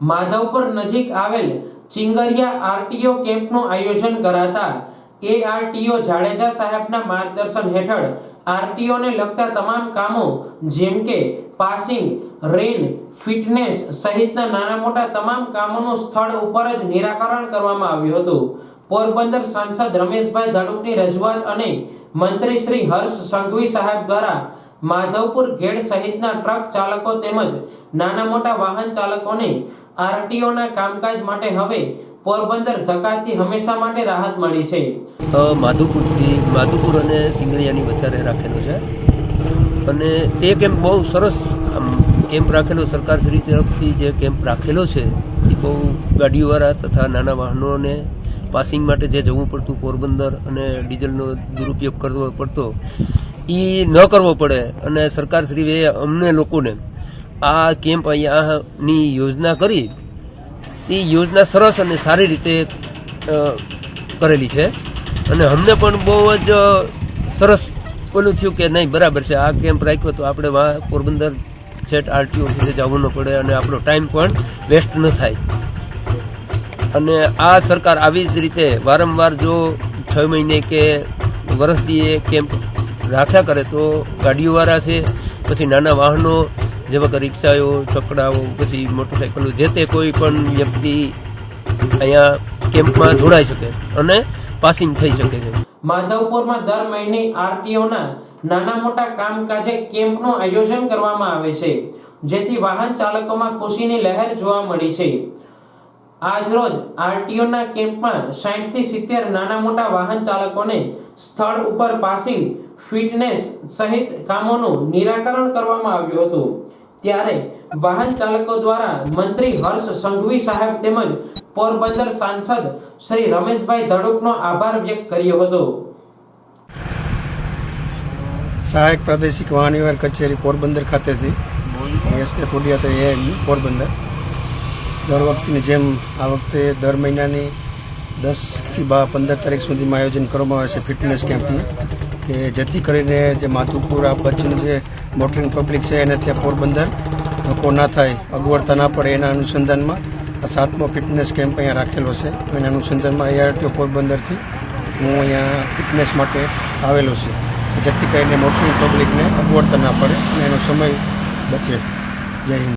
માધવપુર નજીક આવેલ ચિંગરિયા આરટીઓ કેમ્પનું આયોજન કરાતા એઆરટીઓ જાડેજા સાહેબના માર્ગદર્શન હેઠળ આરટીઓને લગતા તમામ કામો જેમ કે પાસિંગ, રેન, ફિટનેસ સહિતના નાના મોટા તમામ કામોનું સ્થળ ઉપર જ નિરાકરણ કરવામાં આવ્યું હતું। પોરબંદર સાંસદ રમેશભાઈ ધડુકની રજૂઆત અને મંત્રી શ્રી હર્ષ સંઘવી સાહેબ દ્વારા માધવપુર ગેડ સહિતના ટ્રક ચાલકો તેમજ નાના મોટા વાહન ચાલકોને આરટીઓના કામકાજ માટે હવે પોરબંદર ધક્કાથી હંમેશા માટે રાહત મળી છે। માધવપુર અને સિંગરિયાની વચ્ચે રાખેલો છે અને તે કેમ્પ બહુ સરસ કેમ્પ રાખેલો, સરકારશ્રી તરફથી જે કેમ્પ રાખેલો છે એ બહુ ગાડીઓવાળા તથા નાના વાહનોને પાસિંગ માટે જે જવું પડતું પોરબંદર અને ડીઝલનો દુરુપયોગ કરવો પડતો એ ન કરવો પડે અને સરકારશ્રીએ અમને લોકોને આ કેમ્પ અહીંયાની યોજના કરી એ યોજના સરસ અને સારી રીતે કરેલી છે અને અમને પણ બહુ જ સરસ ઓલું થયું કે નહીં બરાબર છે, આ કેમ્પ રાખ્યો તો આપણે પોરબંદર છેટ આરટીઓ સુધી જવું ન પડે અને આપણો ટાઈમ પણ વેસ્ટ ન થાય। અને આ સરકાર આવી જ રીતે વારંવાર જો 6 મહિને કે વર્ષથી એ કેમ્પ રાખ્યા કરે તો ગાડીઓવાળા છે, પછી નાના વાહનો જેવા કે રિક્ષાઓ, છકડાઓ, પછી મોટરસાઇકલો, જે તે કોઈ પણ વ્યક્તિ અહીંયા કેમ્પમાં જોડાઈ શકે અને પાસિંગ થઈ શકે છે। માધવપુરમાં દર મહિને આરટીઓના નાના મોટા કામકાજે કેમ્પનું આયોજન કરવામાં આવે છે, જેથી વાહન ચાલકોમાં ખુશીની લહેર જોવા મળી છે। આજરોજ આરટીઓના કેમ્પમાં 60 થી 70 નાના મોટા વાહન ચાલકોને સ્થળ ઉપર પાસિંગ, ફિટનેસ સહિત કામોનું નિરાકરણ કરવામાં આવ્યું હતું। ત્યારે વાહન ચાલકો દ્વારા મંત્રી હર્ષ સંઘવી સાહેબ તેમજ પોરબંદર સાંસદ શ્રી રમેશભાઈ ધડુકનો આભાર વ્યક્ત કર્યો હતો। સહાયક પ્રાદેશિક વાહન વ્યવહાર કચેરી પોરબંદર ખાતેથી એસકે કોડિયા પોરબંદર દર વખતની જેમ આ વખતે દર મહિનાની 10 થી 15 તારીખ સુધીમાં આયોજન કરવામાં આવે છે ફિટનેસ કેમ્પનું, કે જેથી કરીને જે માધવપુર આ બાજુની જે મોટરિંગ પબ્લિક છે એને ત્યાં પોરબંદર ધક્કો ના થાય, અગવડતા ના પડે એના અનુસંધાનમાં આ 7મો ફિટનેસ કેમ્પ અહીંયા રાખેલો છે। એના અનુસંધાનમાં એઆરટીઓ પોરબંદરથી હું અહીંયા ફિટનેસ માટે આવેલો છું, જેથી કરીને મોટરિંગ પબ્લિકને અગવડતા ના પડે અને એનો સમય બચે। જય હિન્દ।